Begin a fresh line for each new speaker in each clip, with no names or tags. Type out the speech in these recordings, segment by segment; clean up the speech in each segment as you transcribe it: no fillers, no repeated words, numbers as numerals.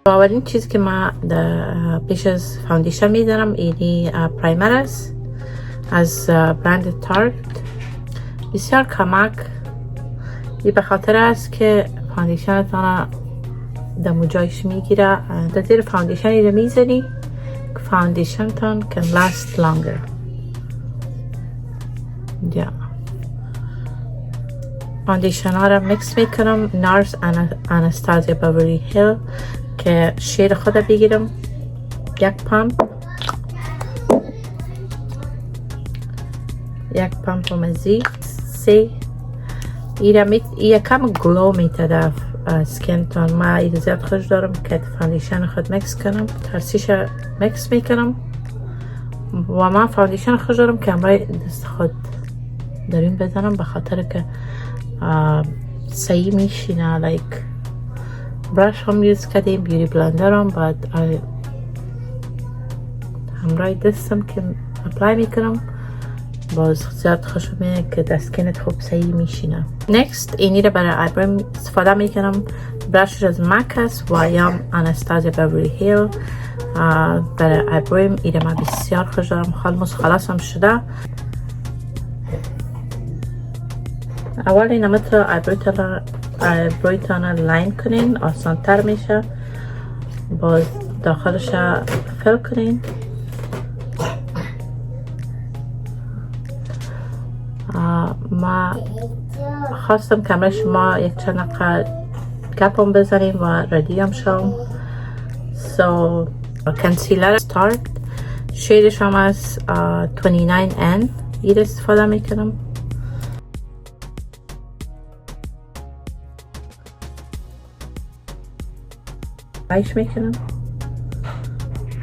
اولین چیزی که ما پیش از فاندیشن میزنم اینی پرایمر است از برند تارت. بسیار کمک، این به خاطر است که فاندیشنتان دمو جایش میگیره. در زیر فاندیشنی رو میزنی که فاندیشنتان can last longer. فاندیشن ها رو مکس میکنم. نارس آناستازیا بیوری هیل که شیر خود بگیرم، یک پمپ مزی سی. این کم گلو میتده سکین تان. ما این زیاد خوش دارم که فاندیشن خود مکس کنم، ترسیش مکس میکنم و من فاندیشن خوش دارم که امرای دست خود داریم بزنم به خاطر که صحیح میشینه. لایک براش هم یوز کردیم، بیوری بلندر هم، بعد همراه دستم که اپلای میکنم باز زیاد خوشمه که دستکنت خوب صحیح میشینه. نکست اینی رو برای آیبرویم استفاده میکنم. براشش از مک است و یا آناستازیا بیوری هیل برای آیبرویم. این من بسیار خوش دارم. خلاص هم شده. اول این متر آیبرویتان لاین کنین، آسان تر میشه. باز داخلش فل کنین. ما خواستم کمره شما یک چند دقیقه گپم بزنیم و ردی هم شم. سو کنسیلر ستارت شیدش هم از 29N این استفاده میکنم. بایش میکنم.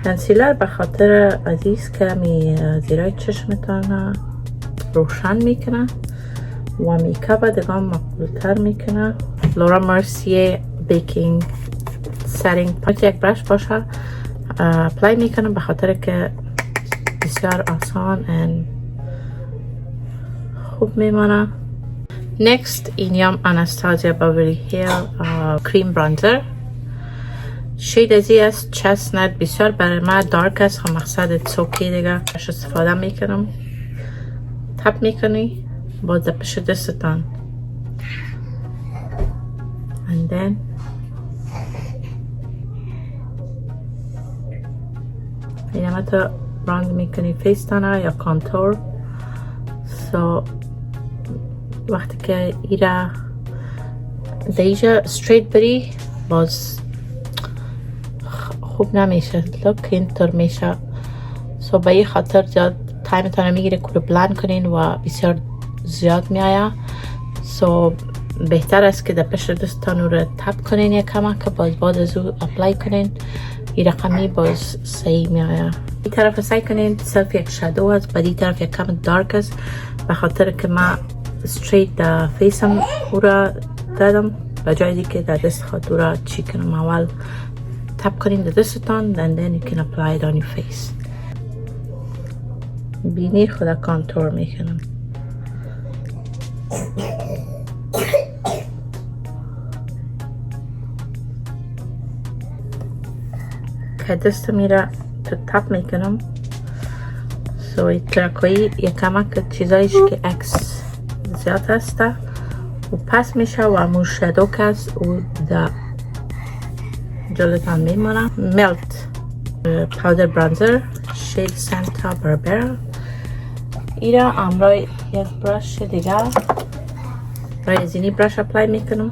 کنسیلر به خاطر عزیز که می زیرای چشمتان روشن میکنه و میکاپ دگان مقبولتر میکنه. لورا مرسیه بیکینگ سرینگ پاک یک برش باشه اپلای میکنم به خاطر که بسیار آسان و خوب میمانه. نکست اینیم آناستازیا بیوری هیل کریم برانزر. شید ازی است چسنت، بسیار برای من دارک است و مقصد سوکی دیگه اش استفاده میکنم. تپ میکنی باز پشت دستتان and then این همه تا براند میکنی فیستانه یا کانتور. سو وقتی که ایره دیجا استریت بری باز خوب نمیشه، لوک اینطور میشه. سو به این خاطر زیاد تایمتان میگیره که بلند کنین و بسیار زیاد میآید. سو بهتر است که در پشت دستتان رو تپ کنین یک کمک که باز بعد از او اپلای کنین. این رقمی باز صحیح میآید. این طرف سعی کنین سلف یک شادو است، بعد این طرف یک کم دارک است به خاطر که من استریت در فیسم او را دادم به جای که در دست خود او را چی کنم. اول تپ کنین در دستتان and then you can apply it on your face. بینی خدا کانتور میکنم. که دست میره تو تپ میکنم. سو این ترکویی یک کمک چیزایش که اکس زیاد هسته و پس میشه و امون شادو کس و دا جلوتان میمانه. ملت پاودر برانزر شید سانتا باربرا. ایرا امرای یک برش دیگه برای از اینی برش اپلای میکنم.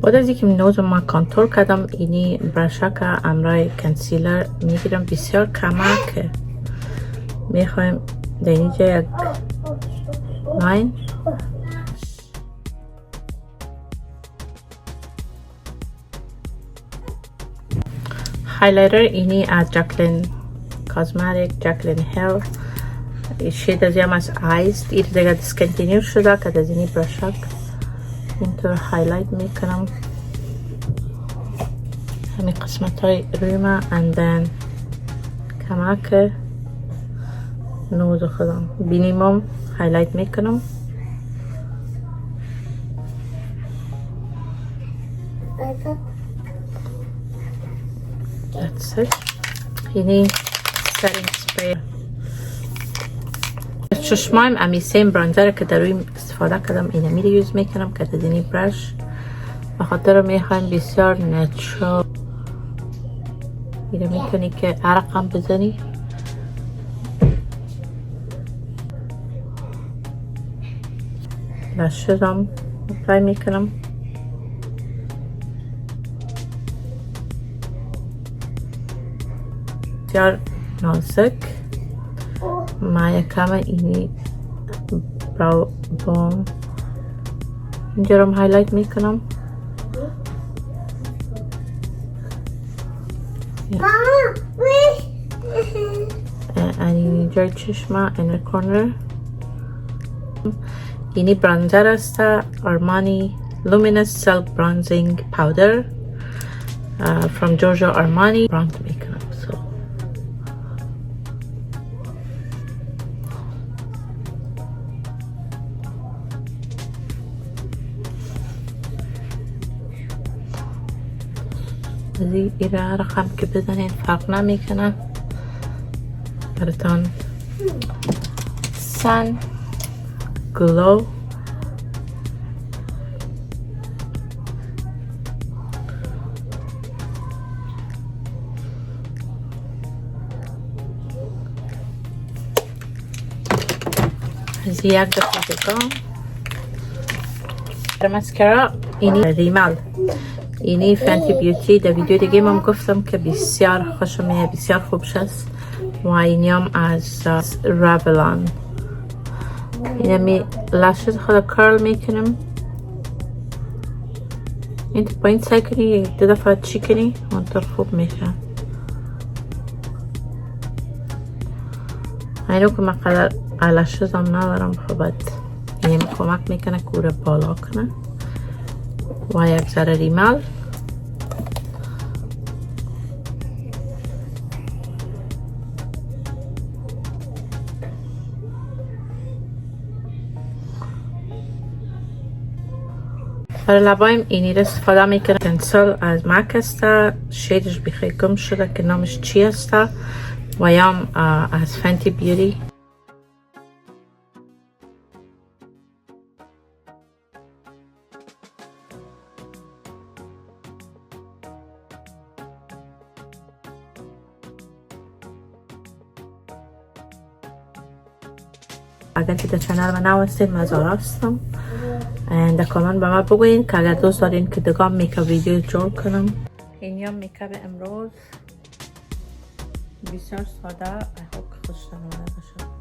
بعد از اینکه نوزم ما کانتور کردم اینی برشه که امرای کنسیلر میگیرم. بسیار کمک میخوایم در اینجا یک لاین هایلایتر اینی از جاکلین کاسمتیک جاکلین هیل. شید از هم از آیز. این دیگه دیسکنتینیو شده که از اینی برشک اینطور هایلایت میکنم همین قسمت های روی ما and then کمک نوز خودم بینیمم هایلایت میکنم. That's it. اینی setting spray. چشمایم امی سیم برانزر که در روی استفاده کردم اینه میره یوز میکنم که دینی برش بخاطر میخوایم بسیار نچرال میره میکنی که عرقم بزنی. لشدم اپلای میکنم. بسیار نازک. ما یکم اینی براو بون اینجا رو هایلایت میکنم. اینجا چشمه اینر کورنر. اینی برانزر است آرمانی Luminous Silk Bronzing Powder from Giorgio Armani. برانز میکنم. ایره رقم که بزنین فرق نمیکنه براتون. سن گلو از یک دفعه بگم. ماسکارا اینی ریمل اینی فنتی بیوتی در ویدیو دیگه من گفتم که بسیار خوشمه بسیار خوب شست و اینی هم از رابلان. اینه می لشت خود کرل میکنم. این تو پایین سعی کنی دو دفعه چی کنی اونطور خوب میشه. اینو که من قدر لشت هم ندارم خوبت اینه کمک میکنه کوره بالا کنه و یک ذره ریمل. برای لبایم اینی رو استفاده میکنم. پنسل از مک است. شیدش بخیلی گم شده که نامش چی است و یا از فنتی بیوتی. اگر که در چنل من نو هستید مزار هستم. در کامنت به من بگوین که اگر دوست دارین که دگاه میکاپ ویدیو جور کنم. این یا میکاپ امروز بسیار ساده. I hope که خوشتون اومده باشه.